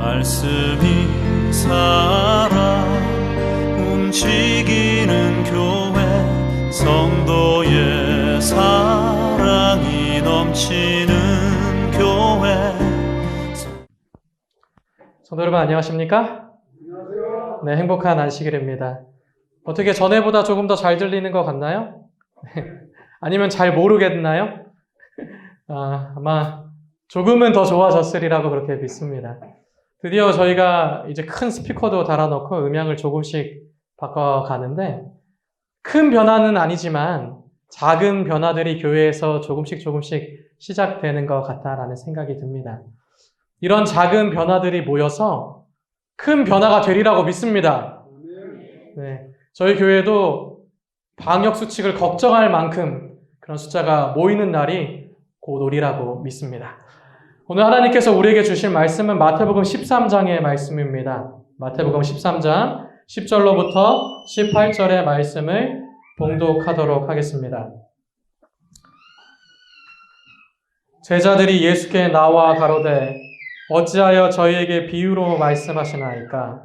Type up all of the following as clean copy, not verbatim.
말씀이 살아 움직이는 교회, 성도의 사랑이 넘치는 교회. 성도 여러분 안녕하십니까? 안녕하세요. 네, 행복한 안식일입니다. 어떻게 전에보다 조금 더 잘 들리는 것 같나요? 아니면 잘 모르겠나요? 아마 조금은 더 좋아졌으리라고 그렇게 믿습니다. 드디어 저희가 이제 큰 스피커도 달아놓고 음향을 조금씩 바꿔가는데, 큰 변화는 아니지만 작은 변화들이 교회에서 조금씩 시작되는 것 같다라는 생각이 듭니다. 이런 작은 변화들이 모여서 큰 변화가 되리라고 믿습니다. 네, 저희 교회도 방역 수칙을 걱정할 만큼 그런 숫자가 모이는 날이 곧 오리라고 믿습니다. 오늘 하나님께서 우리에게 주실 말씀은 마태복음 13장의 말씀입니다. 마태복음 13장 10절로부터 18절의 말씀을 봉독하도록 하겠습니다. 제자들이 예수께 나와 가로되 어찌하여 저희에게 비유로 말씀하시나이까?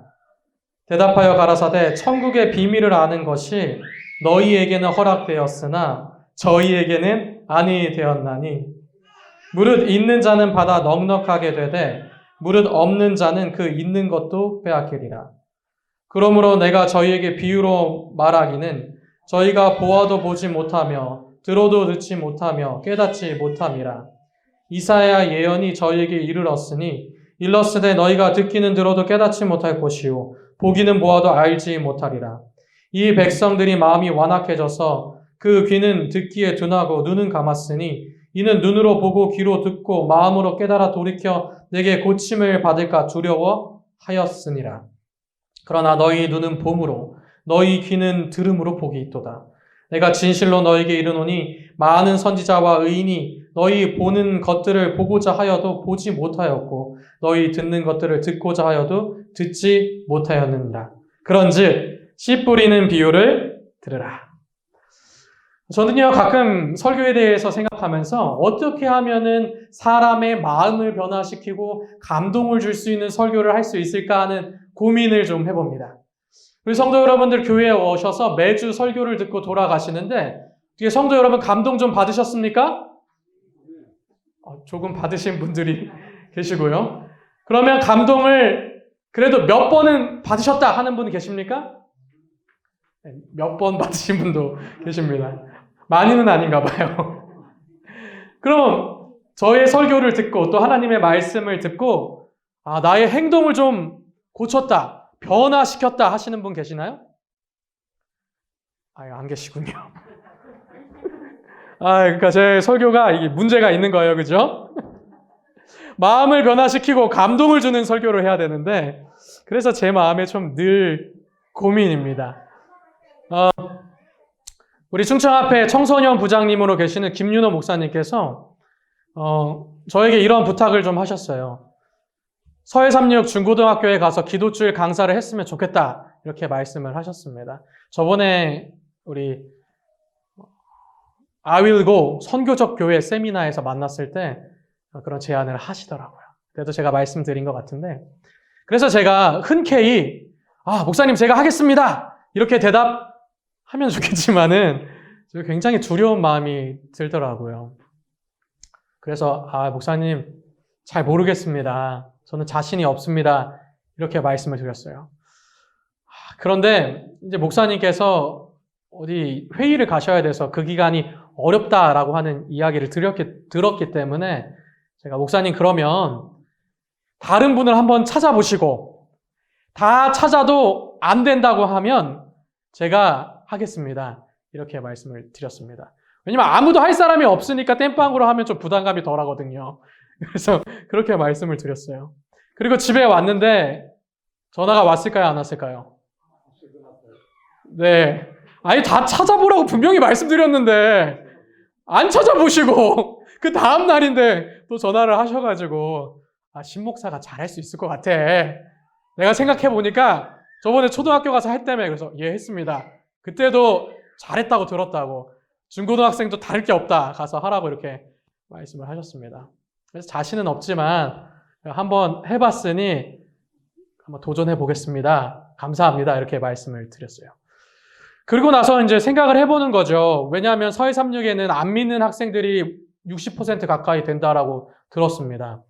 대답하여 가라사대 천국의 비밀을 아는 것이 너희에게는 허락되었으나 저희에게는 아니 되었나니 무릇 있는 자는 받아 넉넉하게 되되 무릇 없는 자는 그 있는 것도 빼앗기리라. 그러므로 내가 저희에게 비유로 말하기는 저희가 보아도 보지 못하며 들어도 듣지 못하며 깨닫지 못함이라. 이사야 예언이 저희에게 이르렀으니 일렀으되 너희가 듣기는 들어도 깨닫지 못할 것이요 보기는 보아도 알지 못하리라. 이 백성들이 마음이 완악해져서 그 귀는 듣기에 둔하고 눈은 감았으니 이는 눈으로 보고 귀로 듣고 마음으로 깨달아 돌이켜 내게 고침을 받을까 두려워하였으니라. 그러나 너희 눈은 봄으로 너희 귀는 들음으로 복이 있도다. 내가 진실로 너희에게 이르노니 많은 선지자와 의인이 너희 보는 것들을 보고자 하여도 보지 못하였고 너희 듣는 것들을 듣고자 하여도 듣지 못하였느니라. 그런즉 씨 뿌리는 비유를 들으라. 저는요, 가끔 설교에 대해서 생각하면서 어떻게 하면은 사람의 마음을 변화시키고 감동을 줄 수 있는 설교를 할 수 있을까 하는 고민을 좀 해봅니다. 우리 성도 여러분들 교회에 오셔서 매주 설교를 듣고 돌아가시는데, 뒤에 성도 여러분 감동 좀 받으셨습니까? 조금 받으신 분들이 계시고요. 그러면 감동을 그래도 몇 번은 받으셨다 하는 분 계십니까? 몇 번 받으신 분도 계십니다. 많이는 아닌가 봐요. 그럼 저의 설교를 듣고 또 하나님의 말씀을 듣고 나의 행동을 좀 고쳤다, 변화시켰다 하시는 분 계시나요? 안 계시군요. 그러니까 제 설교가 이게 문제가 있는 거예요. 그죠? 마음을 변화시키고 감동을 주는 설교를 해야 되는데, 그래서 제 마음에 좀 늘 고민입니다. 우리 충청 앞에 청소년 부장님으로 계시는 김윤호 목사님께서 저에게 이런 부탁을 좀 하셨어요. 서해삼육 중고등학교에 가서 기도주일 강사를 했으면 좋겠다, 이렇게 말씀을 하셨습니다. 저번에 우리 I will go 선교적 교회 세미나에서 만났을 때 그런 제안을 하시더라고요. 그래도 제가 말씀드린 것 같은데, 그래서 제가 흔쾌히 목사님 제가 하겠습니다, 이렇게 대답하면 좋겠지만은 굉장히 두려운 마음이 들더라고요. 그래서 목사님 잘 모르겠습니다, 저는 자신이 없습니다, 이렇게 말씀을 드렸어요. 그런데 이제 목사님께서 어디 회의를 가셔야 돼서 그 기간이 어렵다라고 하는 이야기를 들었기 때문에 제가 목사님 그러면 다른 분을 한번 찾아보시고 다 찾아도 안 된다고 하면 제가 하겠습니다, 이렇게 말씀을 드렸습니다. 왜냐면 아무도 할 사람이 없으니까 땜빵으로 하면 좀 부담감이 덜 하거든요. 그래서 그렇게 말씀을 드렸어요. 그리고 집에 왔는데 전화가 왔을까요, 안 왔을까요? 네. 다 찾아보라고 분명히 말씀드렸는데 안 찾아보시고 그 다음 날인데 또 전화를 하셔가지고 신목사가 잘할 수 있을 것 같아. 내가 생각해보니까 저번에 초등학교 가서 했다며. 그래서 예, 했습니다. 그때도 잘했다고 들었다고. 중고등학생도 다를 게 없다, 가서 하라고 이렇게 말씀을 하셨습니다. 그래서 자신은 없지만 한번 해봤으니 한번 도전해 보겠습니다. 감사합니다. 이렇게 말씀을 드렸어요. 그리고 나서 이제 생각을 해보는 거죠. 왜냐하면 서해삼육에는 안 믿는 학생들이 60% 가까이 된다라고 들었습니다.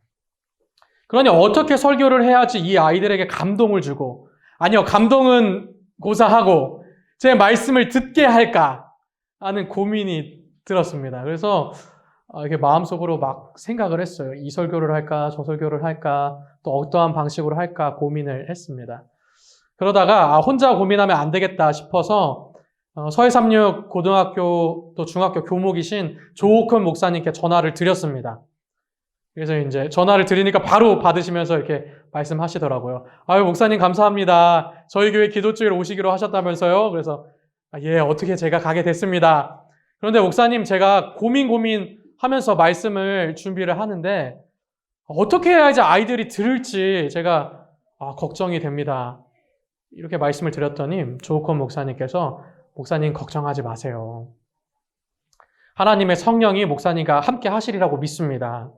그러니 어떻게 설교를 해야지 이 아이들에게 감동을 주고, 아니요, 감동은 고사하고 제 말씀을 듣게 할까 하는 고민이 들었습니다. 그래서 이렇게 마음속으로 막 생각을 했어요. 이 설교를 할까, 저 설교를 할까, 또 어떠한 방식으로 할까 고민을 했습니다. 그러다가 혼자 고민하면 안 되겠다 싶어서 서해삼육 고등학교 또 중학교 교목이신 조옥헌 목사님께 전화를 드렸습니다. 그래서 이제 전화를 드리니까 바로 받으시면서 이렇게 말씀하시더라고요. 아유, 목사님 감사합니다. 저희 교회 기도주일 오시기로 하셨다면서요? 그래서 예, 어떻게 제가 가게 됐습니다. 그런데 목사님, 제가 고민하면서 말씀을 준비를 하는데 어떻게 해야지 아이들이 들을지 제가 걱정이 됩니다. 이렇게 말씀을 드렸더니 조옥헌 목사님께서 목사님 걱정하지 마세요. 하나님의 성령이 목사님과 함께 하시리라고 믿습니다.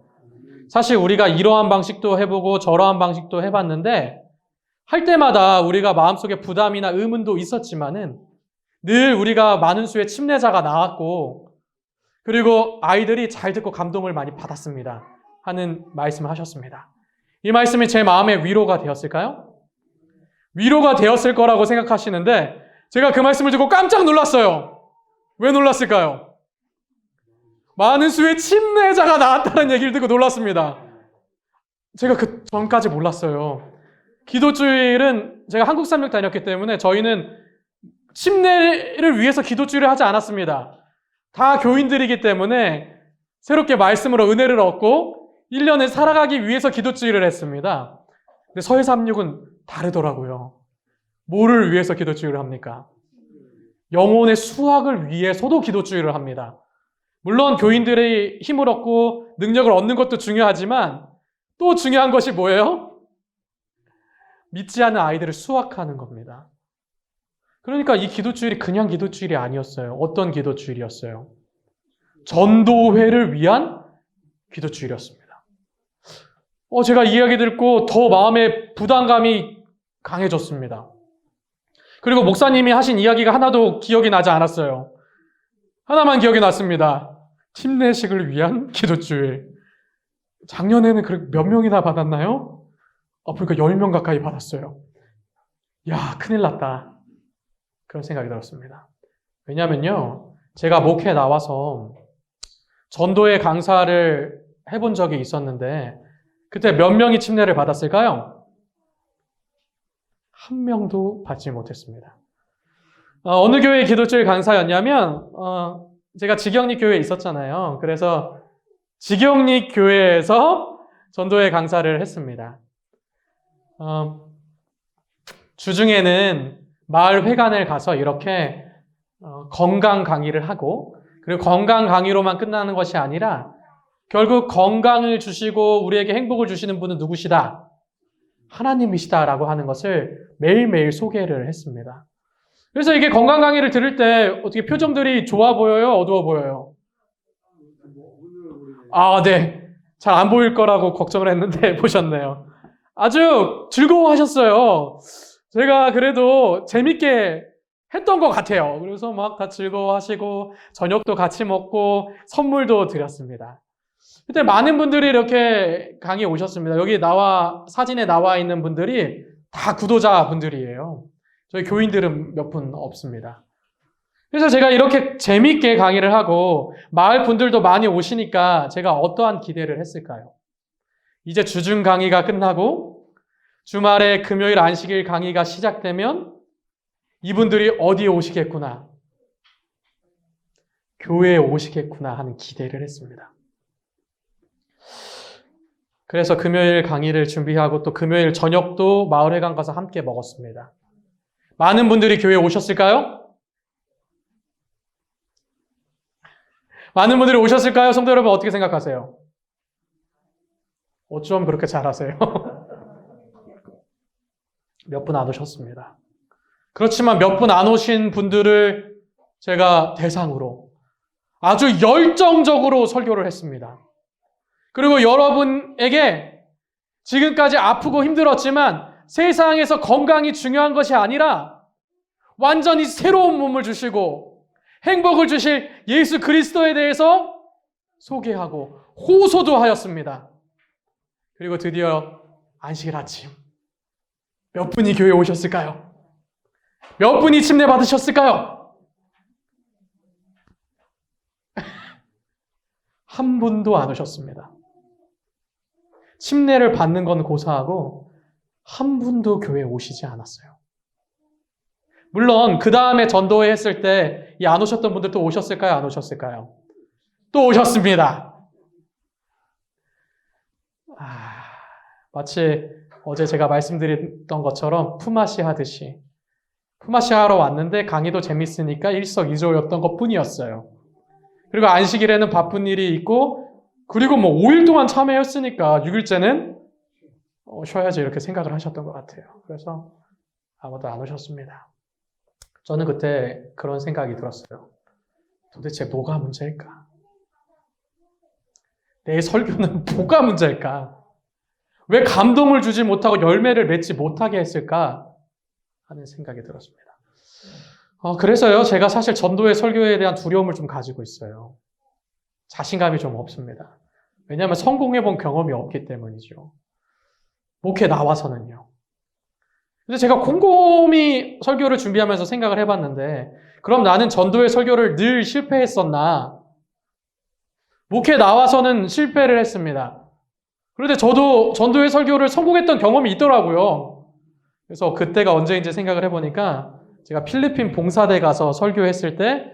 사실 우리가 이러한 방식도 해보고 저러한 방식도 해봤는데 할 때마다 우리가 마음속에 부담이나 의문도 있었지만은 늘 우리가 많은 수의 침례자가 나왔고 그리고 아이들이 잘 듣고 감동을 많이 받았습니다. 하는 말씀을 하셨습니다. 이 말씀이 제 마음에 위로가 되었을까요? 위로가 되었을 거라고 생각하시는데 제가 그 말씀을 듣고 깜짝 놀랐어요. 왜 놀랐을까요? 많은 수의 침례자가 나왔다는 얘기를 듣고 놀랐습니다. 제가 그 전까지 몰랐어요. 기도주일은 제가 한국삼육 다녔기 때문에 저희는 침례를 위해서 기도주일을 하지 않았습니다. 다 교인들이기 때문에 새롭게 말씀으로 은혜를 얻고 1년을 살아가기 위해서 기도주일을 했습니다. 근데 서해삼육은 다르더라고요. 뭐를 위해서 기도주일을 합니까? 영혼의 수확을 위해서도 기도주일을 합니다. 물론 교인들의 힘을 얻고 능력을 얻는 것도 중요하지만 또 중요한 것이 뭐예요? 믿지 않는 아이들을 수확하는 겁니다. 그러니까 이 기도주일이 그냥 기도주일이 아니었어요. 어떤 기도주일이었어요? 전도회를 위한 기도주일이었습니다. 제가 이 이야기 듣고 더 마음의 부담감이 강해졌습니다. 그리고 목사님이 하신 이야기가 하나도 기억이 나지 않았어요. 하나만 기억이 났습니다. 침례식을 위한 기도주일. 작년에는 몇 명이나 받았나요? 보니까 10명 가까이 받았어요. 야, 큰일 났다. 그런 생각이 들었습니다. 왜냐면요, 제가 목회에 나와서 전도의 강사를 해본 적이 있었는데 그때 몇 명이 침례를 받았을까요? 한 명도 받지 못했습니다. 어느 교회의 기도주일 강사였냐면 제가 지경리 교회에 있었잖아요. 그래서 지경리 교회에서 전도회 강사를 했습니다. 주중에는 마을 회관을 가서 이렇게 건강 강의를 하고 그리고 건강 강의로만 끝나는 것이 아니라 결국 건강을 주시고 우리에게 행복을 주시는 분은 누구시다? 하나님이시다라고 하는 것을 매일매일 소개를 했습니다. 그래서 이게 건강 강의를 들을 때 어떻게 표정들이 좋아 보여요? 어두워 보여요? 네. 잘 안 보일 거라고 걱정을 했는데 보셨네요. 아주 즐거워하셨어요. 제가 그래도 재밌게 했던 것 같아요. 그래서 막 다 즐거워하시고 저녁도 같이 먹고 선물도 드렸습니다. 그때 많은 분들이 이렇게 강의에 오셨습니다. 여기 사진에 나와 있는 분들이 다 구도자 분들이에요. 저희 교인들은 몇 분 없습니다. 그래서 제가 이렇게 재밌게 강의를 하고 마을 분들도 많이 오시니까 제가 어떠한 기대를 했을까요? 이제 주중 강의가 끝나고 주말에 금요일 안식일 강의가 시작되면 이분들이 어디에 오시겠구나, 교회에 오시겠구나 하는 기대를 했습니다. 그래서 금요일 강의를 준비하고 또 금요일 저녁도 마을회관 가서 함께 먹었습니다. 많은 분들이 교회에 오셨을까요? 많은 분들이 오셨을까요? 성도 여러분 어떻게 생각하세요? 어쩜 그렇게 잘하세요? 몇 분 안 오셨습니다. 그렇지만 몇 분 안 오신 분들을 제가 대상으로 아주 열정적으로 설교를 했습니다. 그리고 여러분에게 지금까지 아프고 힘들었지만 세상에서 건강이 중요한 것이 아니라 완전히 새로운 몸을 주시고 행복을 주실 예수 그리스도에 대해서 소개하고 호소도 하였습니다. 그리고 드디어 안식일 아침 몇 분이 교회에 오셨을까요? 몇 분이 침례 받으셨을까요? 한 분도 안 오셨습니다. 침례를 받는 건 고사하고 한 분도 교회에 오시지 않았어요. 물론 그 다음에 전도회 했을 때 이 안 오셨던 분들도 오셨을까요? 안 오셨을까요? 또 오셨습니다. 마치 어제 제가 말씀드렸던 것처럼 품앗이 하듯이 품앗이 하러 왔는데 강의도 재밌으니까 일석이조였던 것뿐이었어요. 그리고 안식일에는 바쁜 일이 있고 그리고 5일 동안 참여했으니까 6일째는 쉬어야지 이렇게 생각을 하셨던 것 같아요. 그래서 아무도 안 오셨습니다. 저는 그때 그런 생각이 들었어요. 도대체 뭐가 문제일까? 내 설교는 뭐가 문제일까? 왜 감동을 주지 못하고 열매를 맺지 못하게 했을까? 하는 생각이 들었습니다. 그래서요, 제가 사실 전도의 설교에 대한 두려움을 좀 가지고 있어요. 자신감이 좀 없습니다. 왜냐하면 성공해본 경험이 없기 때문이죠. 목회 나와서는요. 근데 제가 곰곰이 설교를 준비하면서 생각을 해봤는데, 그럼 나는 전도의 설교를 늘 실패했었나? 목회 나와서는 실패를 했습니다. 그런데 저도 전도의 설교를 성공했던 경험이 있더라고요. 그래서 그때가 언제인지 생각을 해보니까 제가 필리핀 봉사대 가서 설교했을 때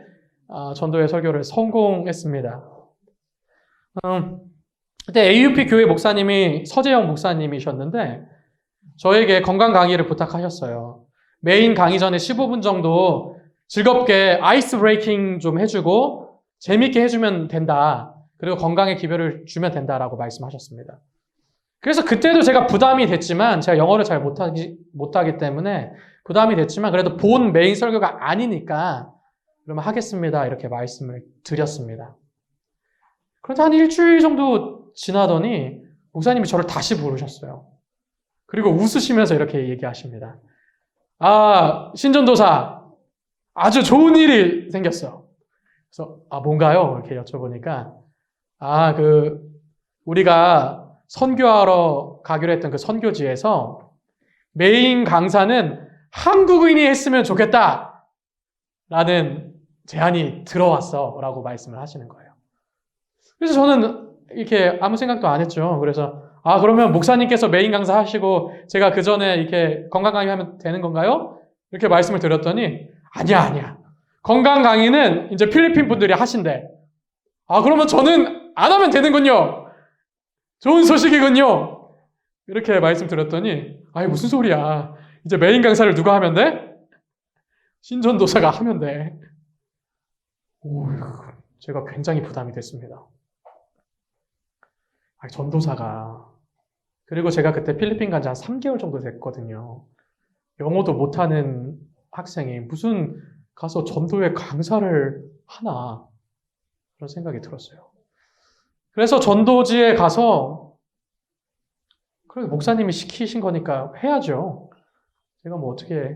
전도의 설교를 성공했습니다. 그때 AUP 교회 목사님이 서재영 목사님이셨는데 저에게 건강 강의를 부탁하셨어요. 메인 강의 전에 15분 정도 즐겁게 아이스 브레이킹 좀 해주고 재밌게 해주면 된다. 그리고 건강에 기별을 주면 된다라고 말씀하셨습니다. 그래서 그때도 제가 부담이 됐지만 제가 영어를 잘 못하기 때문에 부담이 됐지만 그래도 본 메인 설교가 아니니까 그러면 하겠습니다. 이렇게 말씀을 드렸습니다. 그런데 한 일주일 정도 지나더니 목사님이 저를 다시 부르셨어요. 그리고 웃으시면서 이렇게 얘기하십니다. 신전도사 아주 좋은 일이 생겼어. 그래서 뭔가요? 이렇게 여쭤보니까 우리가 선교하러 가기로 했던 그 선교지에서 메인 강사는 한국인이 했으면 좋겠다 라는 제안이 들어왔어 라고 말씀을 하시는 거예요. 그래서 저는 이렇게 아무 생각도 안 했죠. 그래서 그러면 목사님께서 메인 강사 하시고 제가 그 전에 이렇게 건강 강의 하면 되는 건가요? 이렇게 말씀을 드렸더니 아니야. 건강 강의는 이제 필리핀 분들이 하신대. 그러면 저는 안 하면 되는군요. 좋은 소식이군요. 이렇게 말씀드렸더니 무슨 소리야. 이제 메인 강사를 누가 하면 돼? 신전도사가 하면 돼. 제가 굉장히 부담이 됐습니다. 전도사가. 그리고 제가 그때 필리핀 간 지 한 3개월 정도 됐거든요. 영어도 못하는 학생이 무슨 가서 전도회 강사를 하나 그런 생각이 들었어요. 그래서 전도지에 가서 그래 목사님이 시키신 거니까 해야죠. 제가 어떻게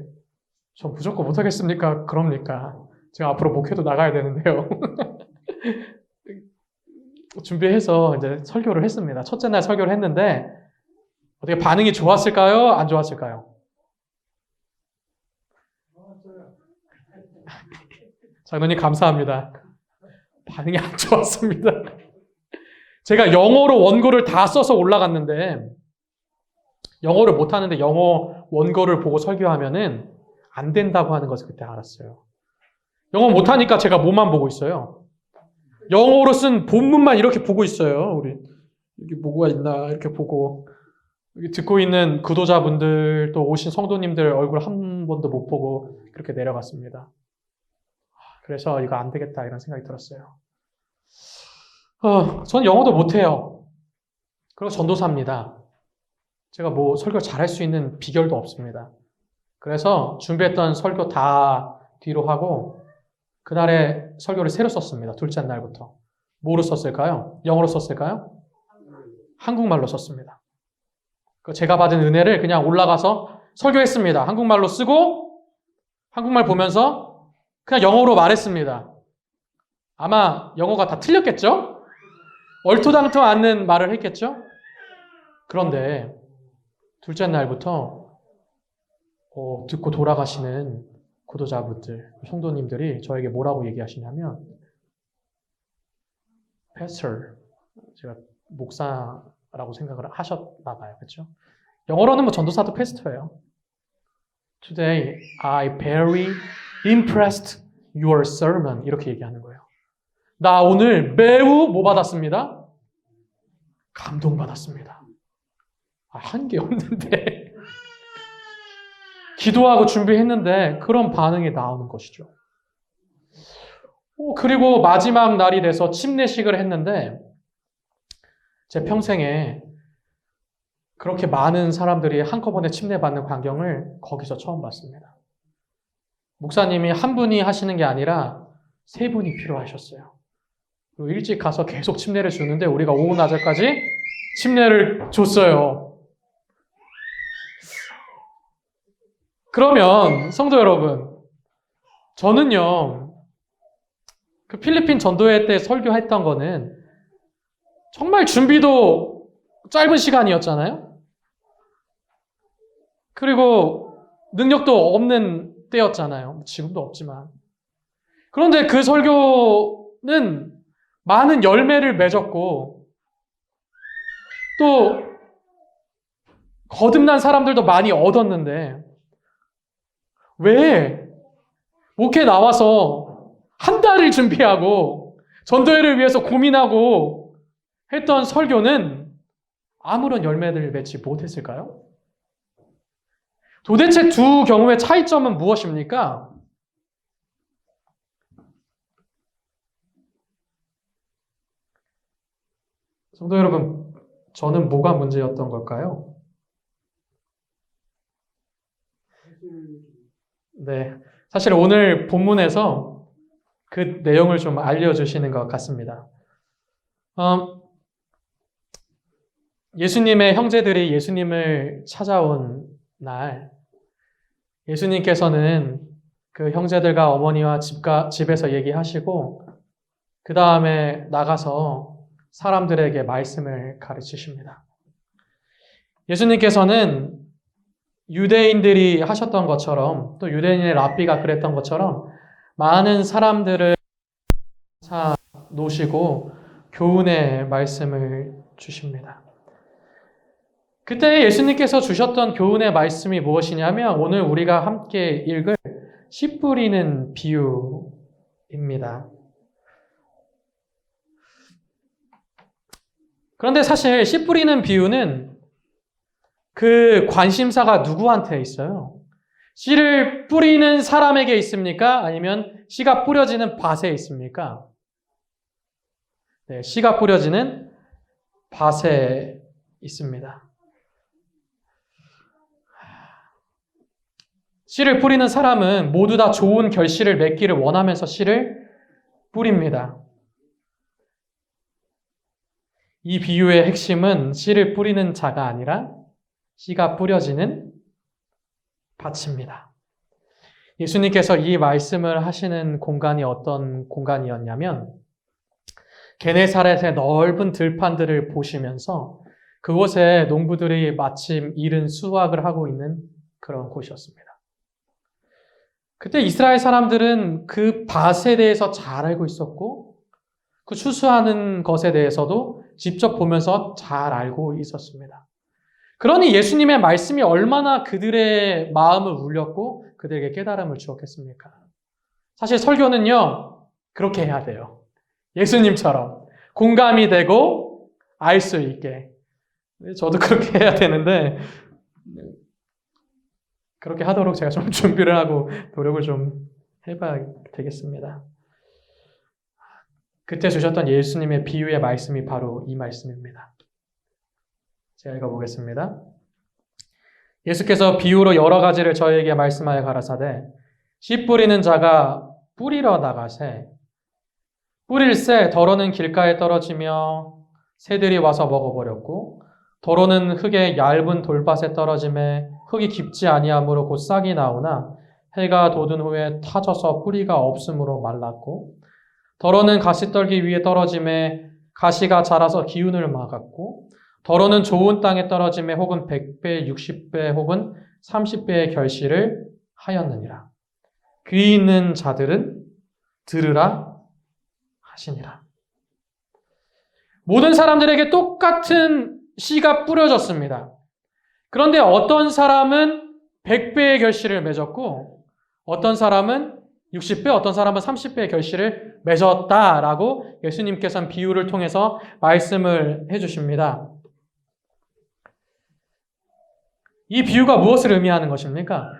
전 무조건 못하겠습니까? 그럽니까? 제가 앞으로 목회도 나가야 되는데요. 준비해서 이제 설교를 했습니다. 첫째 날 설교를 했는데 어떻게 반응이 좋았을까요? 안 좋았을까요? 장로님 감사합니다. 반응이 안 좋았습니다. 제가 영어로 원고를 다 써서 올라갔는데 영어를 못하는데 영어 원고를 보고 설교하면은 안 된다고 하는 것을 그때 알았어요. 영어 못하니까 제가 뭐만 보고 있어요. 영어로 쓴 본문만 이렇게 보고 있어요. 우리 여기 뭐가 있나 이렇게 보고 여기 듣고 있는 구도자분들 또 오신 성도님들 얼굴 한 번도 못 보고 그렇게 내려갔습니다. 그래서 이거 안 되겠다 이런 생각이 들었어요. 전 영어도 못해요. 그리고 전도사입니다. 제가 설교 잘할 수 있는 비결도 없습니다. 그래서 준비했던 설교 다 뒤로 하고 그날에 설교를 새로 썼습니다. 둘째 날부터. 뭐로 썼을까요? 영어로 썼을까요? 한국말로 썼습니다. 제가 받은 은혜를 그냥 올라가서 설교했습니다. 한국말로 쓰고 한국말 보면서 그냥 영어로 말했습니다. 아마 영어가 다 틀렸겠죠? 얼토당토 않는 말을 했겠죠? 그런데 둘째 날부터 듣고 돌아가시는 구도자분들, 성도님들이 저에게 뭐라고 얘기하시냐면 Pastor, 제가 목사라고 생각을 하셨나 봐요. 그렇죠? 영어로는 뭐 전도사도 패스터예요. Today I very impressed your sermon 이렇게 얘기하는 거예요. 나 오늘 매우 뭐 받았습니다? 감동받았습니다. 한 게 없는데 기도하고 준비했는데 그런 반응이 나오는 것이죠. 그리고 마지막 날이 돼서 침례식을 했는데 제 평생에 그렇게 많은 사람들이 한꺼번에 침례받는 광경을 거기서 처음 봤습니다. 목사님이 한 분이 하시는 게 아니라 세 분이 필요하셨어요. 그리고 일찍 가서 계속 침례를 주는데 우리가 오후 낮에까지 침례를 줬어요. 그러면 성도 여러분, 저는요 그 필리핀 전도회 때 설교했던 거는 정말 준비도 짧은 시간이었잖아요. 그리고 능력도 없는 때였잖아요. 지금도 없지만. 그런데 그 설교는 많은 열매를 맺었고 또 거듭난 사람들도 많이 얻었는데 왜 목회 나와서 한 달을 준비하고 전도회를 위해서 고민하고 했던 설교는 아무런 열매를 맺지 못했을까요? 도대체 두 경우의 차이점은 무엇입니까? 성도 여러분, 저는 뭐가 문제였던 걸까요? 네, 사실 오늘 본문에서 그 내용을 좀 알려주시는 것 같습니다. 예수님의 형제들이 예수님을 찾아온 날, 예수님께서는 그 형제들과 어머니와 집에서 얘기하시고 그 다음에 나가서 사람들에게 말씀을 가르치십니다. 예수님께서는 유대인들이 하셨던 것처럼 또 유대인의 랍비가 그랬던 것처럼 많은 사람들을 놓으시고 교훈의 말씀을 주십니다. 그때 예수님께서 주셨던 교훈의 말씀이 무엇이냐면 오늘 우리가 함께 읽을 씨 뿌리는 비유입니다. 그런데 사실 씨 뿌리는 비유는 그 관심사가 누구한테 있어요? 씨를 뿌리는 사람에게 있습니까? 아니면 씨가 뿌려지는 밭에 있습니까? 네, 씨가 뿌려지는 밭에 있습니다. 씨를 뿌리는 사람은 모두 다 좋은 결실을 맺기를 원하면서 씨를 뿌립니다. 이 비유의 핵심은 씨를 뿌리는 자가 아니라 씨가 뿌려지는 밭입니다. 예수님께서 이 말씀을 하시는 공간이 어떤 공간이었냐면 게네사렛의 넓은 들판들을 보시면서 그곳에 농부들이 마침 이른 수확을 하고 있는 그런 곳이었습니다. 그때 이스라엘 사람들은 그 밭에 대해서 잘 알고 있었고 그 추수하는 것에 대해서도 직접 보면서 잘 알고 있었습니다. 그러니 예수님의 말씀이 얼마나 그들의 마음을 울렸고 그들에게 깨달음을 주었겠습니까? 사실 설교는요, 그렇게 해야 돼요. 예수님처럼 공감이 되고 알 수 있게. 저도 그렇게 해야 되는데 그렇게 하도록 제가 좀 준비를 하고 노력을 좀 해봐야 되겠습니다. 그때 주셨던 예수님의 비유의 말씀이 바로 이 말씀입니다. 제가 읽어보겠습니다. 예수께서 비유로 여러 가지를 저희에게 말씀하여 가라사대 씨 뿌리는 자가 뿌리러 나가세 뿌릴새 덜어는 길가에 떨어지며 새들이 와서 먹어버렸고 더러는 흙의 얇은 돌밭에 떨어짐에 흙이 깊지 아니하므로 곧 싹이 나오나 해가 돋은 후에 타져서 뿌리가 없으므로 말랐고 더러는 가시떨기 위에 떨어짐에 가시가 자라서 기운을 막았고 더러는 좋은 땅에 떨어짐에 혹은 100배, 60배 혹은 30배의 결실을 하였느니라. 귀 있는 자들은 들으라 하시니라. 모든 사람들에게 똑같은 씨가 뿌려졌습니다. 그런데 어떤 사람은 100배의 결실을 맺었고 어떤 사람은 60배, 어떤 사람은 30배의 결실을 맺었다라고 예수님께서는 비유를 통해서 말씀을 해주십니다. 이 비유가 무엇을 의미하는 것입니까?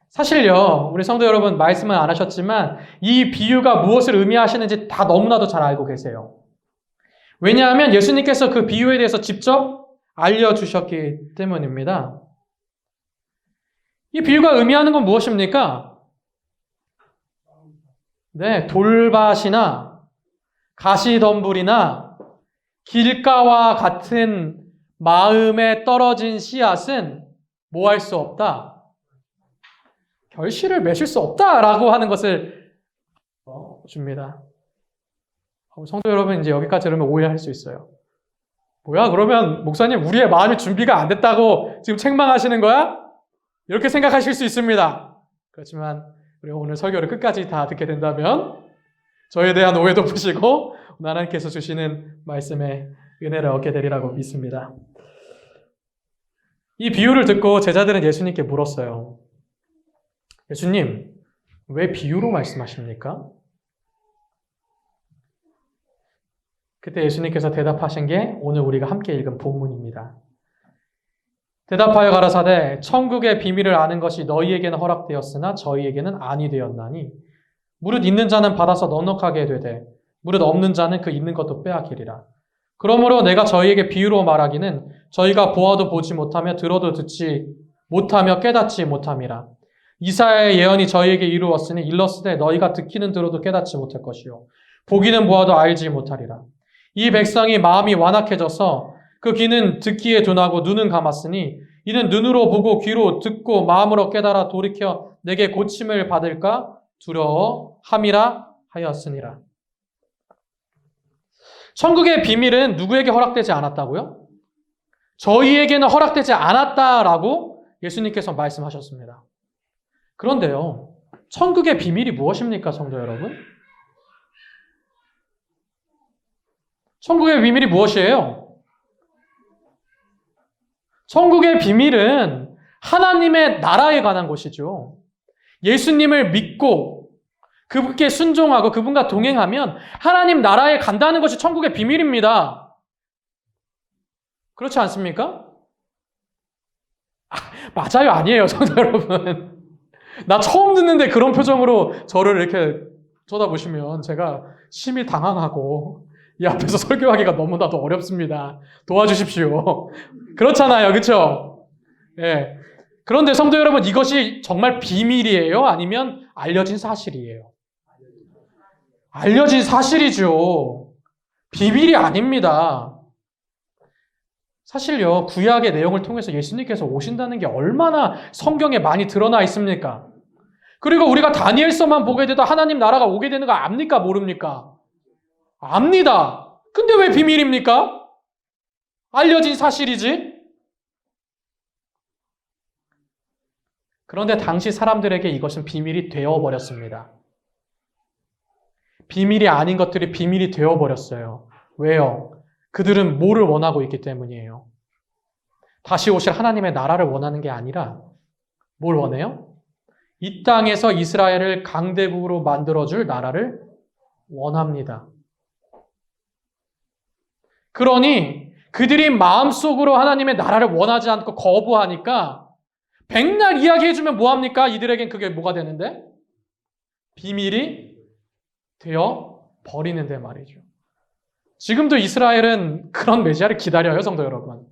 사실요, 우리 성도 여러분 말씀은 안 하셨지만 이 비유가 무엇을 의미하시는지 다 너무나도 잘 알고 계세요. 왜냐하면 예수님께서 그 비유에 대해서 직접 알려주셨기 때문입니다. 이 비유가 의미하는 건 무엇입니까? 네, 돌밭이나 가시덤불이나 길가와 같은 마음에 떨어진 씨앗은 뭐 할 수 없다? 결실을 맺을 수 없다라고 하는 것을 줍니다. 성도 여러분 이제 여기까지 들으면 오해할 수 있어요. 뭐야 그러면 목사님 우리의 마음의 준비가 안 됐다고 지금 책망하시는 거야? 이렇게 생각하실 수 있습니다. 그렇지만 우리가 오늘 설교를 끝까지 다 듣게 된다면 저에 대한 오해도 푸시고 하나님께서 주시는 말씀에 은혜를 얻게 되리라고 믿습니다. 이 비유를 듣고 제자들은 예수님께 물었어요. 예수님, 왜 비유로 말씀하십니까? 그때 예수님께서 대답하신 게 오늘 우리가 함께 읽은 본문입니다. 대답하여 가라사대 천국의 비밀을 아는 것이 너희에게는 허락되었으나 저희에게는 아니 되었나니 무릇 있는 자는 받아서 넉넉하게 되되 무릇 없는 자는 그 있는 것도 빼앗기리라. 그러므로 내가 저희에게 비유로 말하기는 저희가 보아도 보지 못하며 들어도 듣지 못하며 깨닫지 못함이라. 이사야의 예언이 저희에게 이루었으니 일렀으되 너희가 듣기는 들어도 깨닫지 못할 것이요 보기는 보아도 알지 못하리라. 이 백성이 마음이 완악해져서 그 귀는 듣기에 둔하고 눈은 감았으니 이는 눈으로 보고 귀로 듣고 마음으로 깨달아 돌이켜 내게 고침을 받을까 두려워함이라 하였으니라. 천국의 비밀은 누구에게 허락되지 않았다고요? 저희에게는 허락되지 않았다라고 예수님께서 말씀하셨습니다. 그런데요, 천국의 비밀이 무엇입니까, 성도 여러분? 천국의 비밀이 무엇이에요? 천국의 비밀은 하나님의 나라에 관한 것이죠. 예수님을 믿고 그분께 순종하고 그분과 동행하면 하나님 나라에 간다는 것이 천국의 비밀입니다. 그렇지 않습니까? 맞아요, 아니에요, 성도 여러분. 나 처음 듣는데 그런 표정으로 저를 이렇게 쳐다보시면 제가 심히 당황하고 이 앞에서 설교하기가 너무나도 어렵습니다. 도와주십시오. 그렇잖아요, 그렇죠? 예. 그런데 성도 여러분, 이것이 정말 비밀이에요? 아니면 알려진 사실이에요? 알려진 사실이죠. 비밀이 아닙니다. 사실요, 구약의 내용을 통해서 예수님께서 오신다는 게 얼마나 성경에 많이 드러나 있습니까? 그리고 우리가 다니엘서만 보게 돼도 하나님 나라가 오게 되는 거 압니까? 모릅니까? 압니다. 근데 왜 비밀입니까? 알려진 사실이지? 그런데 당시 사람들에게 이것은 비밀이 되어버렸습니다. 비밀이 아닌 것들이 비밀이 되어버렸어요. 왜요? 그들은 뭐를 원하고 있기 때문이에요. 다시 오실 하나님의 나라를 원하는 게 아니라 뭘 원해요? 이 땅에서 이스라엘을 강대국으로 만들어줄 나라를 원합니다. 그러니 그들이 마음속으로 하나님의 나라를 원하지 않고 거부하니까 백날 이야기해주면 뭐합니까? 이들에겐 그게 뭐가 되는데? 비밀이 되어 버리는데 말이죠. 지금도 이스라엘은 그런 메시아를 기다려요, 성도 여러분.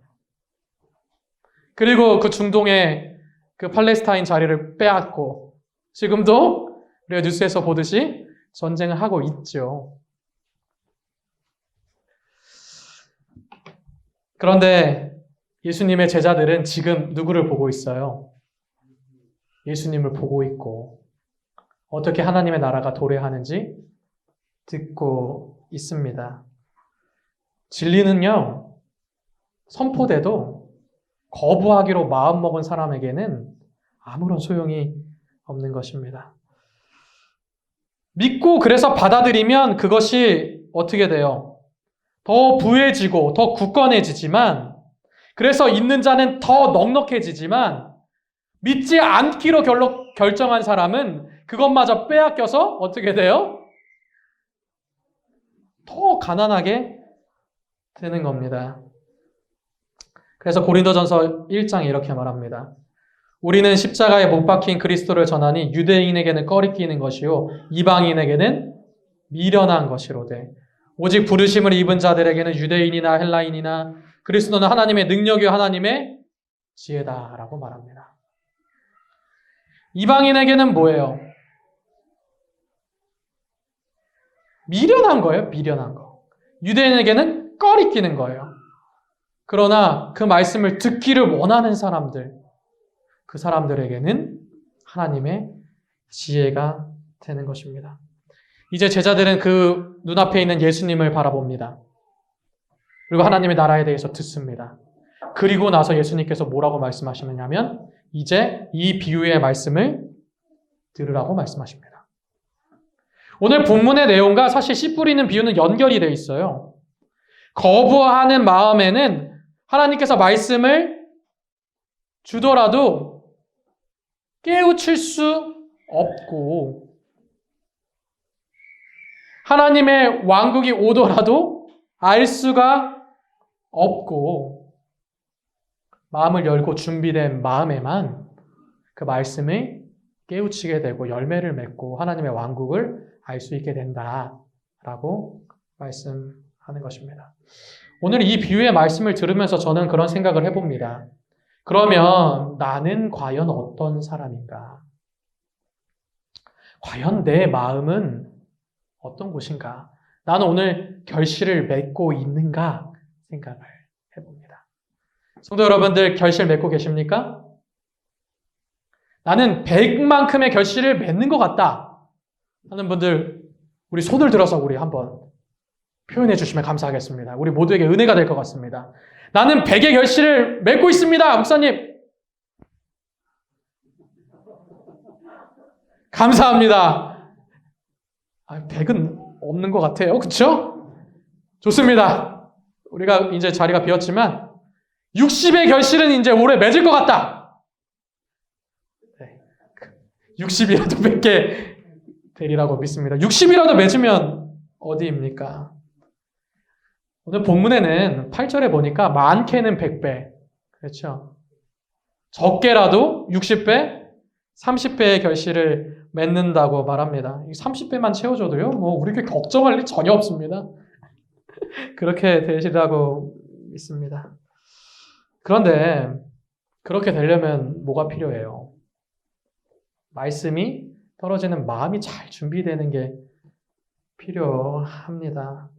그리고 그 중동의 그 팔레스타인 자리를 빼앗고 지금도 우리가 뉴스에서 보듯이 전쟁을 하고 있죠. 그런데 예수님의 제자들은 지금 누구를 보고 있어요? 예수님을 보고 있고 어떻게 하나님의 나라가 도래하는지 듣고 있습니다. 진리는요, 선포돼도 거부하기로 마음먹은 사람에게는 아무런 소용이 없는 것입니다. 믿고 그래서 받아들이면 그것이 어떻게 돼요? 더 부해지고 더 굳건해지지만, 그래서 있는 자는 더 넉넉해지지만, 믿지 않기로 결정한 사람은 그것마저 빼앗겨서 어떻게 돼요? 더 가난하게 되는 겁니다. 그래서 고린도전서 1장에 이렇게 말합니다. 우리는 십자가에 못 박힌 그리스도를 전하니 유대인에게는 꺼리끼는 것이요 이방인에게는 미련한 것이로되 오직 부르심을 입은 자들에게는 유대인이나 헬라인이나 그리스도는 하나님의 능력이요 하나님의 지혜다라고 말합니다. 이방인에게는 뭐예요? 미련한 거예요. 미련한 거. 유대인에게는 꺼리끼는 거예요. 그러나 그 말씀을 듣기를 원하는 사람들, 그 사람들에게는 하나님의 지혜가 되는 것입니다. 이제 제자들은 그 눈앞에 있는 예수님을 바라봅니다. 그리고 하나님의 나라에 대해서 듣습니다. 그리고 나서 예수님께서 뭐라고 말씀하시느냐면 이제 이 비유의 말씀을 들으라고 말씀하십니다. 오늘 본문의 내용과 사실 씨 뿌리는 비유는 연결이 되어 있어요. 거부하는 마음에는 하나님께서 말씀을 주더라도 깨우칠 수 없고, 하나님의 왕국이 오더라도 알 수가 없고, 마음을 열고 준비된 마음에만 그 말씀을 깨우치게 되고 열매를 맺고 하나님의 왕국을 알 수 있게 된다라고 말씀하는 것입니다. 오늘 이 비유의 말씀을 들으면서 저는 그런 생각을 해봅니다. 그러면 나는 과연 어떤 사람인가? 과연 내 마음은 어떤 곳인가? 나는 오늘 결실을 맺고 있는가? 생각을 해봅니다. 성도 여러분들, 결실 맺고 계십니까? 나는 100만큼의 결실을 맺는 것 같다 하는 분들, 우리 손을 들어서 우리 한번 표현해 주시면 감사하겠습니다. 우리 모두에게 은혜가 될 것 같습니다. 나는 100의 결실을 맺고 있습니다, 목사님. 감사합니다. 100은 없는 것 같아요. 그렇죠? 좋습니다. 우리가 이제 자리가 비었지만 60의 결실은 이제 올해 맺을 것 같다. 60이라도 맺게 되리라고 믿습니다. 60이라도 맺으면 어디입니까? 오늘 본문에는 8절에 보니까 많게는 100배, 그렇죠? 적게라도 60배, 30배의 결실을 맺는다고 말합니다. 30배만 채워줘도요, 우리에게 걱정할 일 전혀 없습니다. 그렇게 되시라고 믿습니다. 그런데 그렇게 되려면 뭐가 필요해요? 말씀이 떨어지는 마음이 잘 준비되는 게 필요합니다.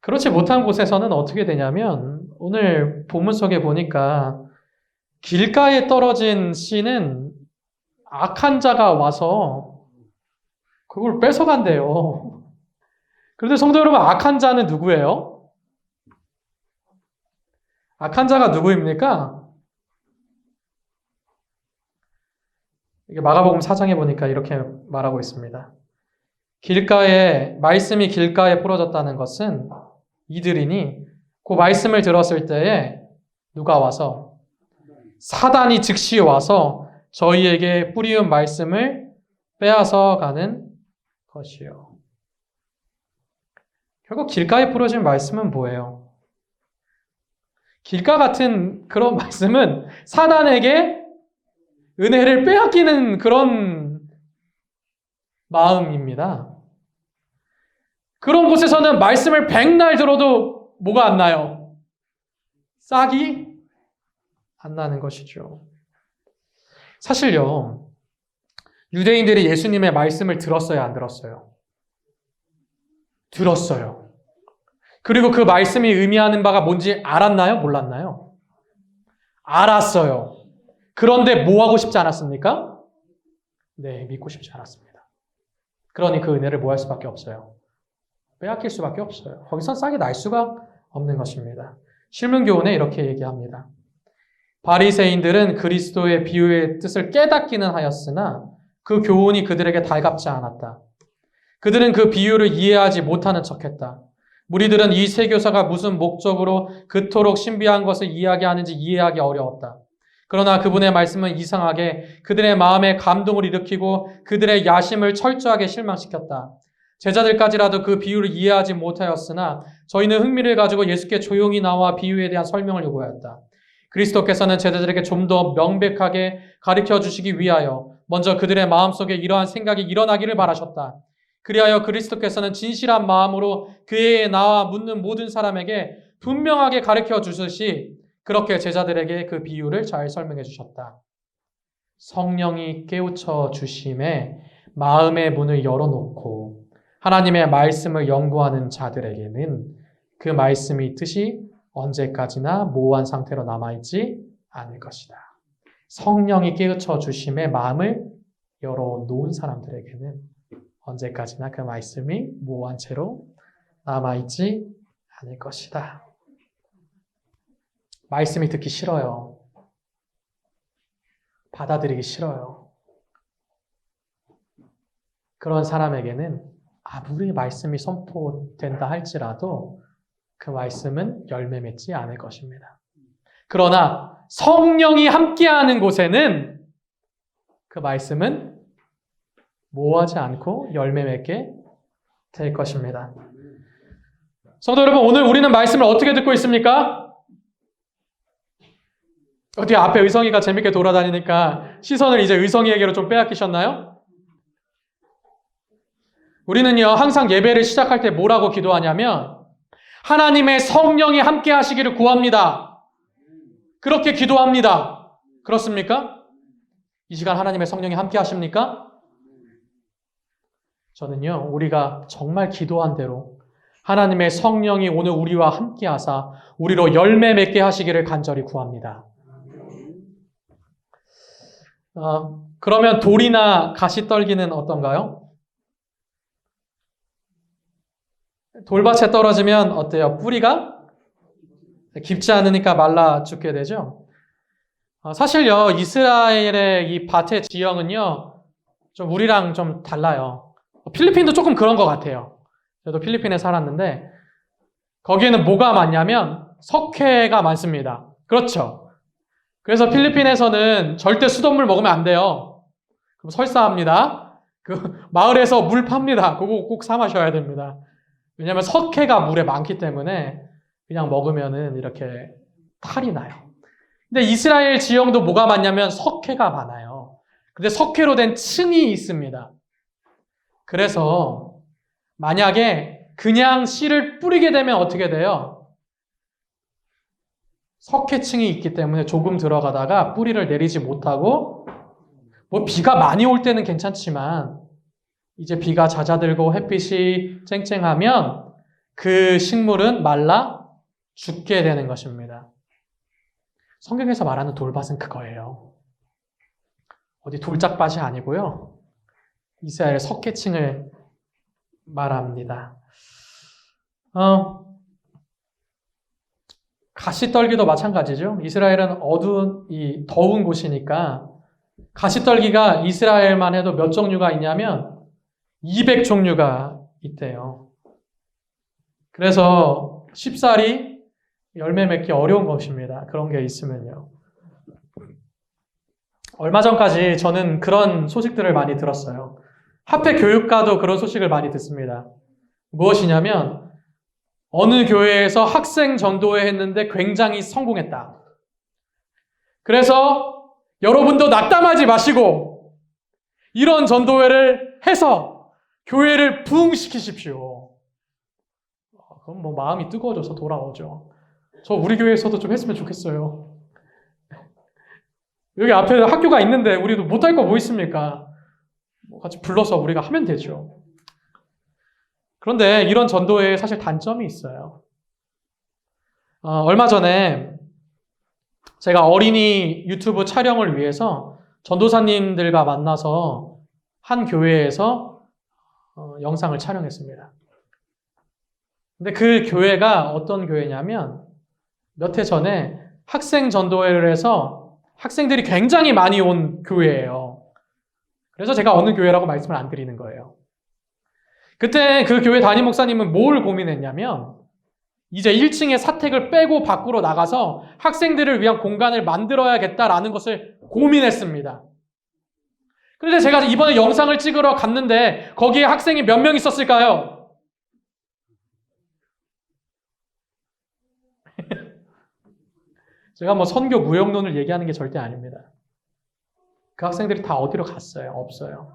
그렇지 못한 곳에서는 어떻게 되냐면 오늘 본문 속에 보니까 길가에 떨어진 씨는 악한 자가 와서 그걸 뺏어간대요. 그런데 성도 여러분, 악한 자는 누구예요? 악한 자가 누구입니까? 이게 마가복음 4장에 보니까 이렇게 말하고 있습니다. 말씀이 길가에 부러졌다는 것은 이들이니 그 말씀을 들었을 때에 누가 와서 사단이 즉시 와서 저희에게 뿌리운 말씀을 빼앗아 가는 것이요. 결국 길가에 부러진 말씀은 뭐예요? 길가 같은 그런 말씀은 사단에게 은혜를 빼앗기는 그런 마음입니다. 그런 곳에서는 말씀을 백날 들어도 뭐가 안 나요? 싹이 안 나는 것이죠. 사실요, 유대인들이 예수님의 말씀을 들었어요, 안 들었어요? 들었어요. 그리고 그 말씀이 의미하는 바가 뭔지 알았나요? 몰랐나요? 알았어요. 그런데 뭐 하고 싶지 않았습니까? 네, 믿고 싶지 않았습니다. 그러니 그 은혜를 뭐 할 수밖에 없어요? 빼앗길 수밖에 없어요. 거기서 싹이 날 수가 없는 것입니다. 실문교훈에 이렇게 얘기합니다. 바리새인들은 그리스도의 비유의 뜻을 깨닫기는 하였으나 그 교훈이 그들에게 달갑지 않았다. 그들은 그 비유를 이해하지 못하는 척했다. 무리들은 이 세교사가 무슨 목적으로 그토록 신비한 것을 이야기하는지 이해하기 어려웠다. 그러나 그분의 말씀은 이상하게 그들의 마음에 감동을 일으키고 그들의 야심을 철저하게 실망시켰다. 제자들까지라도 그 비유를 이해하지 못하였으나 저희는 흥미를 가지고 예수께 조용히 나와 비유에 대한 설명을 요구하였다. 그리스도께서는 제자들에게 좀 더 명백하게 가르쳐 주시기 위하여 먼저 그들의 마음속에 이러한 생각이 일어나기를 바라셨다. 그리하여 그리스도께서는 진실한 마음으로 그의 나와 묻는 모든 사람에게 분명하게 가르쳐 주듯이 그렇게 제자들에게 그 비유를 잘 설명해 주셨다. 성령이 깨우쳐 주심에 마음의 문을 열어놓고 하나님의 말씀을 연구하는 자들에게는 그 말씀의 뜻이 언제까지나 모호한 상태로 남아있지 않을 것이다. 성령이 깨우쳐 주심에 마음을 열어놓은 사람들에게는 언제까지나 그 말씀이 모호한 채로 남아있지 않을 것이다. 말씀이 듣기 싫어요. 받아들이기 싫어요. 그런 사람에게는 아무리 말씀이 선포된다 할지라도 그 말씀은 열매 맺지 않을 것입니다. 그러나 성령이 함께하는 곳에는 그 말씀은 모호하지 않고 열매 맺게 될 것입니다. 성도 여러분, 오늘 우리는 말씀을 어떻게 듣고 있습니까? 어디 앞에 의성이가 재밌게 돌아다니니까 시선을 이제 의성이에게로 좀 빼앗기셨나요? 우리는요, 항상 예배를 시작할 때 뭐라고 기도하냐면 하나님의 성령이 함께 하시기를 구합니다. 그렇게 기도합니다. 그렇습니까? 이 시간 하나님의 성령이 함께 하십니까? 저는요, 우리가 정말 기도한 대로 하나님의 성령이 오늘 우리와 함께 하사 우리로 열매 맺게 하시기를 간절히 구합니다. 그러면 돌이나 가시떨기는 어떤가요? 돌밭에 떨어지면 어때요? 뿌리가 깊지 않으니까 말라 죽게 되죠. 사실요, 이스라엘의 이 밭의 지형은요, 좀 우리랑 좀 달라요. 필리핀도 조금 그런 것 같아요. 저도 필리핀에 살았는데 거기에는 뭐가 많냐면 석회가 많습니다. 그렇죠. 그래서 필리핀에서는 절대 수돗물 먹으면 안 돼요. 그럼 설사합니다. 그 마을에서 물 팝니다. 그거 꼭 사 마셔야 됩니다. 왜냐하면 석회가 물에 많기 때문에 그냥 먹으면은 이렇게 탈이 나요. 근데 이스라엘 지형도 뭐가 많냐면 석회가 많아요. 근데 석회로 된 층이 있습니다. 그래서 만약에 그냥 씨를 뿌리게 되면 어떻게 돼요? 석회층이 있기 때문에 조금 들어가다가 뿌리를 내리지 못하고, 뭐 비가 많이 올 때는 괜찮지만 이제 비가 잦아들고 햇빛이 쨍쨍하면 그 식물은 말라 죽게 되는 것입니다. 성경에서 말하는 돌밭은 그거예요. 어디 돌짝밭이 아니고요. 이스라엘 석회층을 말합니다. 가시떨기도 마찬가지죠. 이스라엘은 어두운 이 더운 곳이니까 가시떨기가 이스라엘만 해도 몇 종류가 있냐면 200종류가 있대요. 그래서 쉽사리 열매 맺기 어려운 것입니다. 그런 게 있으면요. 얼마 전까지 저는 그런 소식들을 많이 들었어요. 합해 교육과도 그런 소식을 많이 듣습니다. 무엇이냐면 어느 교회에서 학생 전도회 했는데 굉장히 성공했다. 그래서 여러분도 낙담하지 마시고 이런 전도회를 해서 교회를 부흥시키십시오. 그럼 뭐 마음이 뜨거워져서 돌아오죠. 저 우리 교회에서도 좀 했으면 좋겠어요. 여기 앞에 학교가 있는데 우리도 못할 거 뭐 있습니까? 같이 불러서 우리가 하면 되죠. 그런데 이런 전도회에 사실 단점이 있어요. 얼마 전에 제가 어린이 유튜브 촬영을 위해서 전도사님들과 만나서 한 교회에서 영상을 촬영했습니다. 근데 그 교회가 어떤 교회냐면 몇 해 전에 학생 전도회를 해서 학생들이 굉장히 많이 온 교회예요. 그래서 제가 어느 교회라고 말씀을 안 드리는 거예요. 그때 그 교회 담임 목사님은 뭘 고민했냐면 이제 1층의 사택을 빼고 밖으로 나가서 학생들을 위한 공간을 만들어야겠다라는 것을 고민했습니다. 그런데 제가 이번에 영상을 찍으러 갔는데 거기에 학생이 몇 명 있었을까요? 제가 뭐 선교 무용론을 얘기하는 게 절대 아닙니다. 그 학생들이 다 어디로 갔어요? 없어요.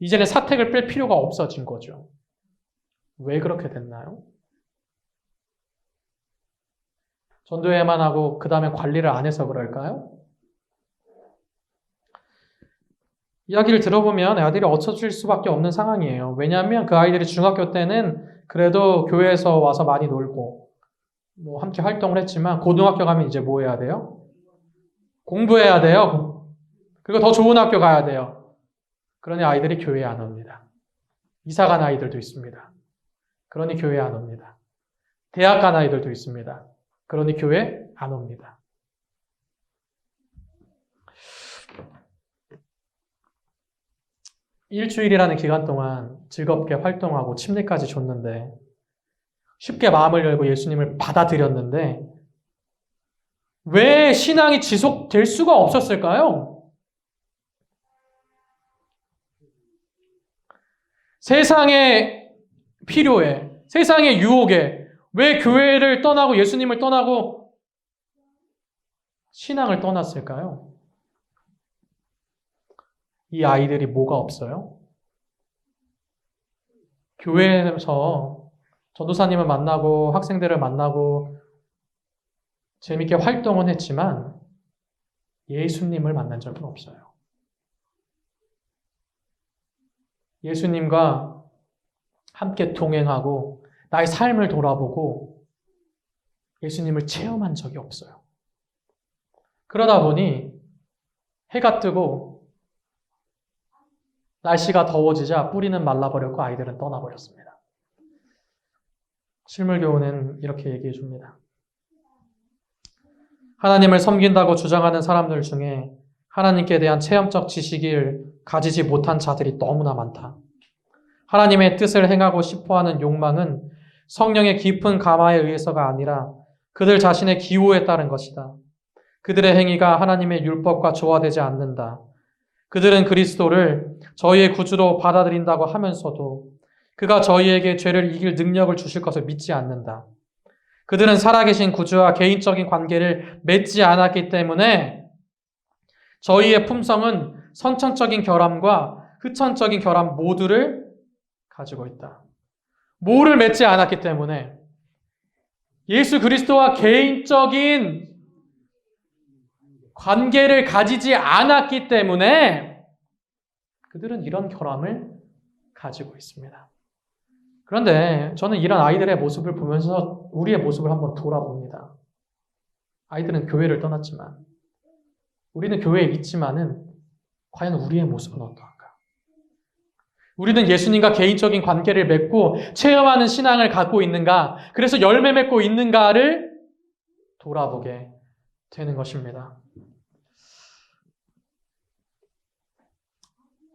이제는 사택을 뺄 필요가 없어진 거죠. 왜 그렇게 됐나요? 전도회만 하고 그 다음에 관리를 안 해서 그럴까요? 이야기를 들어보면 아이들이 어처질 수밖에 없는 상황이에요. 왜냐하면 그 아이들이 중학교 때는 그래도 교회에서 와서 많이 놀고 뭐 함께 활동을 했지만 고등학교 가면 이제 뭐 해야 돼요? 공부해야 돼요. 그리고 더 좋은 학교 가야 돼요. 그러니 아이들이 교회에 안 옵니다. 이사 간 아이들도 있습니다. 그러니 교회에 안 옵니다. 대학 간 아이들도 있습니다. 그러니 교회 안 옵니다. 일주일이라는 기간 동안 즐겁게 활동하고 침례까지 줬는데 쉽게 마음을 열고 예수님을 받아들였는데 왜 신앙이 지속될 수가 없었을까요? 세상의 필요에, 세상의 유혹에 왜 교회를 떠나고 예수님을 떠나고 신앙을 떠났을까요? 이 아이들이 뭐가 없어요? 교회에서 전도사님을 만나고 학생들을 만나고 재밌게 활동은 했지만 예수님을 만난 적은 없어요. 예수님과 함께 동행하고 나의 삶을 돌아보고 예수님을 체험한 적이 없어요. 그러다 보니 해가 뜨고 날씨가 더워지자 뿌리는 말라버렸고 아이들은 떠나버렸습니다. 실물교훈은 이렇게 얘기해 줍니다. 하나님을 섬긴다고 주장하는 사람들 중에 하나님께 대한 체험적 지식을 가지지 못한 자들이 너무나 많다. 하나님의 뜻을 행하고 싶어하는 욕망은 성령의 깊은 감화에 의해서가 아니라 그들 자신의 기호에 따른 것이다. 그들의 행위가 하나님의 율법과 조화되지 않는다. 그들은 그리스도를 저희의 구주로 받아들인다고 하면서도 그가 저희에게 죄를 이길 능력을 주실 것을 믿지 않는다. 그들은 살아계신 구주와 개인적인 관계를 맺지 않았기 때문에 저희의 품성은 선천적인 결함과 흑천적인 결함 모두를 가지고 있다. 뭐를 맺지 않았기 때문에 예수 그리스도와 개인적인 관계를 가지지 않았기 때문에 그들은 이런 결함을 가지고 있습니다. 그런데 저는 이런 아이들의 모습을 보면서 우리의 모습을 한번 돌아봅니다. 아이들은 교회를 떠났지만 우리는 교회에 있지만은 과연 우리의 모습은 어떠한가? 우리는 예수님과 개인적인 관계를 맺고 체험하는 신앙을 갖고 있는가? 그래서 열매 맺고 있는가를 돌아보게 되는 것입니다.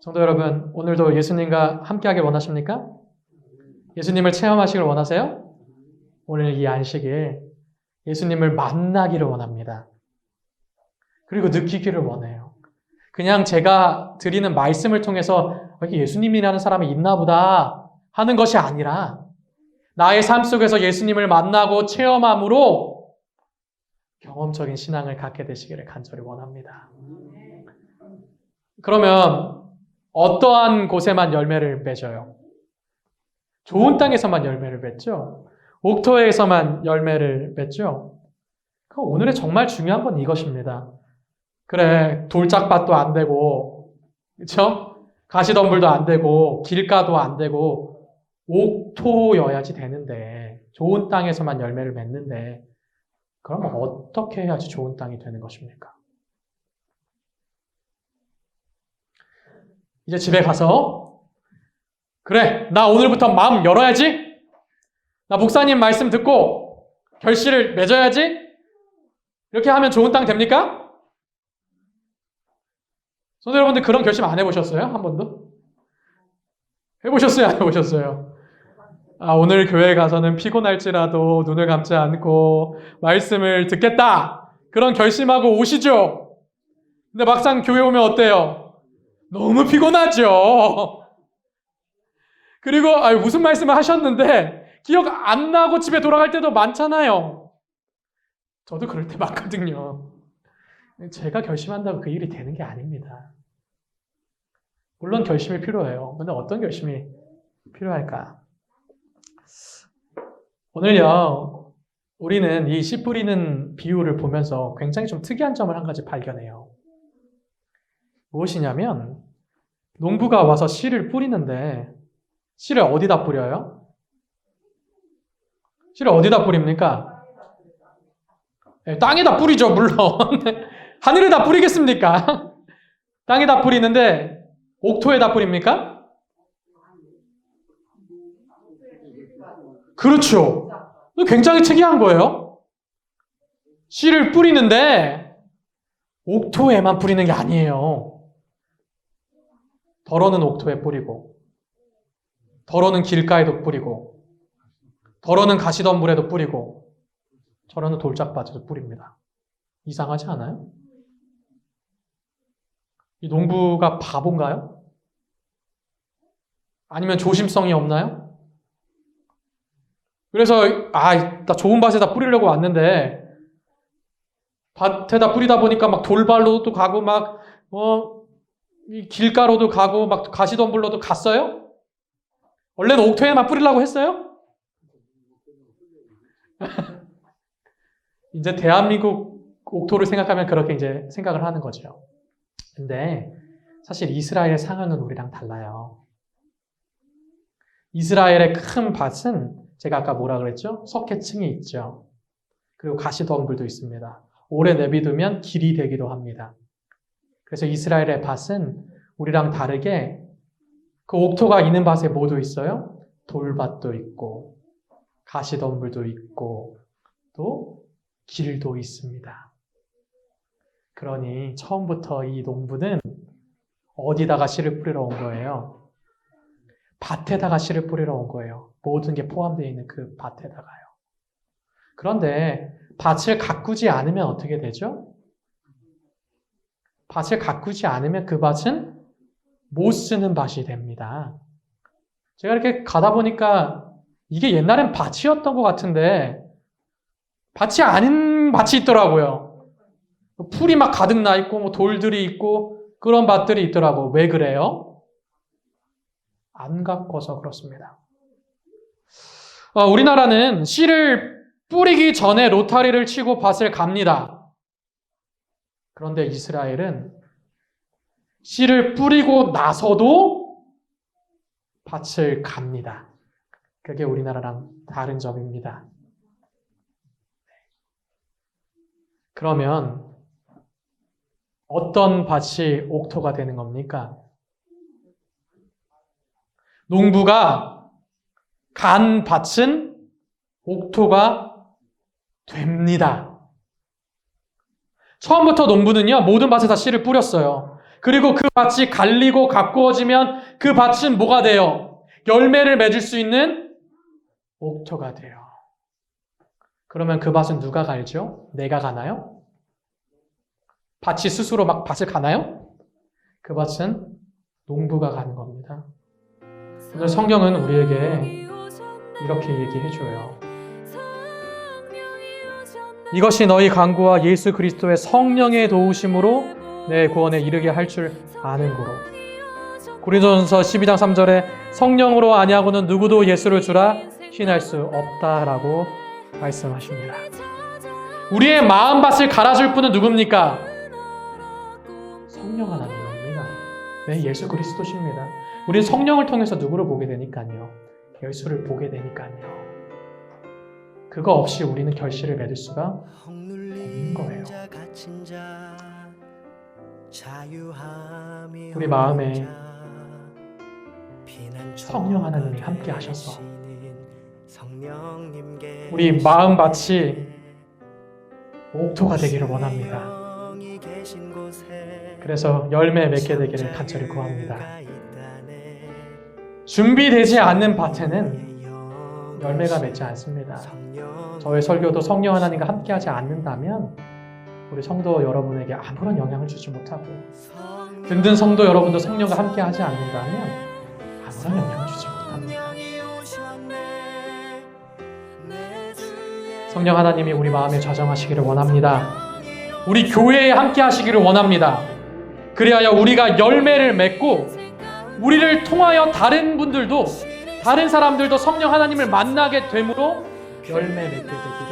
성도 여러분, 오늘도 예수님과 함께하길 원하십니까? 예수님을 체험하시길 원하세요? 오늘 이 안식일 예수님을 만나기를 원합니다. 그리고 느끼기를 원해요. 그냥 제가 드리는 말씀을 통해서 예수님이라는 사람이 있나 보다 하는 것이 아니라 나의 삶 속에서 예수님을 만나고 체험함으로 경험적인 신앙을 갖게 되시기를 간절히 원합니다. 그러면 어떠한 곳에만 열매를 맺어요? 좋은 땅에서만 열매를 맺죠? 옥토에서만 열매를 맺죠? 오늘의 정말 중요한 건 이것입니다. 그래, 돌짝밭도 안 되고, 그쵸? 가시덤불도 안 되고, 길가도 안 되고, 옥토여야지 되는데, 좋은 땅에서만 열매를 맺는데, 그럼 어떻게 해야지 좋은 땅이 되는 것입니까? 이제 집에 가서 그래, 나 오늘부터 마음 열어야지. 나 목사님 말씀 듣고 결실을 맺어야지. 이렇게 하면 좋은 땅 됩니까? 성도 여러분들 그런 결심 안 해보셨어요? 한 번도? 해보셨어요? 안 해보셨어요? 오늘 교회 가서는 피곤할지라도 눈을 감지 않고 말씀을 듣겠다. 그런 결심하고 오시죠? 근데 막상 교회 오면 어때요? 너무 피곤하죠? 그리고 무슨 말씀을 하셨는데 기억 안 나고 집에 돌아갈 때도 많잖아요. 저도 그럴 때 많거든요. 제가 결심한다고 그 일이 되는 게 아닙니다. 물론 결심이 필요해요. 근데 어떤 결심이 필요할까? 오늘요, 우리는 이 씨 뿌리는 비유를 보면서 굉장히 좀 특이한 점을 한 가지 발견해요. 무엇이냐면, 농부가 와서 씨를 뿌리는데, 씨를 어디다 뿌려요? 씨를 어디다 뿌립니까? 네, 땅에다 뿌리죠, 물론. 하늘에다 뿌리겠습니까? 땅에다 뿌리는데, 옥토에다 뿌립니까? 그렇죠. 굉장히 특이한 거예요. 씨를 뿌리는데 옥토에만 뿌리는 게 아니에요. 덜어는 옥토에 뿌리고, 덜어는 길가에도 뿌리고, 덜어는 가시덤불에도 뿌리고, 저러는 돌짝밭에도 뿌립니다. 이상하지 않아요? 이 농부가 바본가요? 아니면 조심성이 없나요? 그래서 나 좋은 밭에다 뿌리려고 왔는데 밭에다 뿌리다 보니까 막 돌발로도 가고 막 길가로도 가고 막 가시덤불로도 갔어요? 원래는 옥토에만 뿌리려고 했어요? 이제 대한민국 옥토를 생각하면 그렇게 이제 생각을 하는 거죠. 근데 사실 이스라엘 상황은 우리랑 달라요. 이스라엘의 큰 밭은 제가 아까 뭐라 그랬죠? 석회층이 있죠. 그리고 가시덤불도 있습니다. 오래 내비두면 길이 되기도 합니다. 그래서 이스라엘의 밭은 우리랑 다르게 그 옥토가 있는 밭에 뭐도 있어요? 돌밭도 있고 가시덤불도 있고 또 길도 있습니다. 그러니 처음부터 이 농부는 어디다가 씨를 뿌리러 온 거예요? 밭에다가 씨를 뿌리러 온 거예요. 모든 게 포함되어 있는 그 밭에다가요. 그런데 밭을 가꾸지 않으면 어떻게 되죠? 밭을 가꾸지 않으면 그 밭은 못 쓰는 밭이 됩니다. 제가 이렇게 가다 보니까 이게 옛날엔 밭이었던 것 같은데 밭이 아닌 밭이 있더라고요. 풀이 막 가득 나 있고 뭐 돌들이 있고 그런 밭들이 있더라고. 왜 그래요? 안 가꿔서 그렇습니다. 우리나라는 씨를 뿌리기 전에 로타리를 치고 밭을 갑니다. 그런데 이스라엘은 씨를 뿌리고 나서도 밭을 갑니다. 그게 우리나라랑 다른 점입니다. 그러면 어떤 밭이 옥토가 되는 겁니까? 농부가 간 밭은 옥토가 됩니다. 처음부터 농부는요, 모든 밭에 다 씨를 뿌렸어요. 그리고 그 밭이 갈리고 가꾸어지면 그 밭은 뭐가 돼요? 열매를 맺을 수 있는 옥토가 돼요. 그러면 그 밭은 누가 갈죠? 내가 가나요? 밭이 스스로 막 밭을 가나요? 그 밭은 농부가 가는 겁니다. 오늘 성경은 우리에게 이렇게 얘기해줘요. 이것이 너희 간구와 예수 그리스도의 성령의 도우심으로 내 구원에 이르게 할 줄 아는 고로. 고린도전서 12장 3절에 성령으로 아니하고는 누구도 예수를 주라 신할 수 없다라고 말씀하십니다. 우리의 마음밭을 갈아줄 분은 누굽니까? 성령 하나님입니다. 네, 예수 그리스도십니다. 우리는 성령을 통해서 누구를 보게 되니까요. 예수를 보게 되니까요. 그거 없이 우리는 결실을 맺을 수가 없는 거예요. 우리 마음에 성령 하나님이 함께 하셔서 우리 마음밭이 옥토가 되기를 원합니다. 그래서 열매 맺게 되기를 간절히 구합니다. 준비되지 않는 밭에는 열매가 맺지 않습니다. 저의 설교도 성령 하나님과 함께하지 않는다면 우리 성도 여러분에게 아무런 영향을 주지 못하고, 든든 성도 여러분도 성령과 함께하지 않는다면 아무런 영향을 주지 못합니다. 성령 하나님이 우리 마음에 좌정하시기를 원합니다. 우리 교회에 함께 하시기를 원합니다. 그리하여 우리가 열매를 맺고 우리를 통하여 다른 사람들도 성령 하나님을 만나게 되므로 열매 맺게 되기를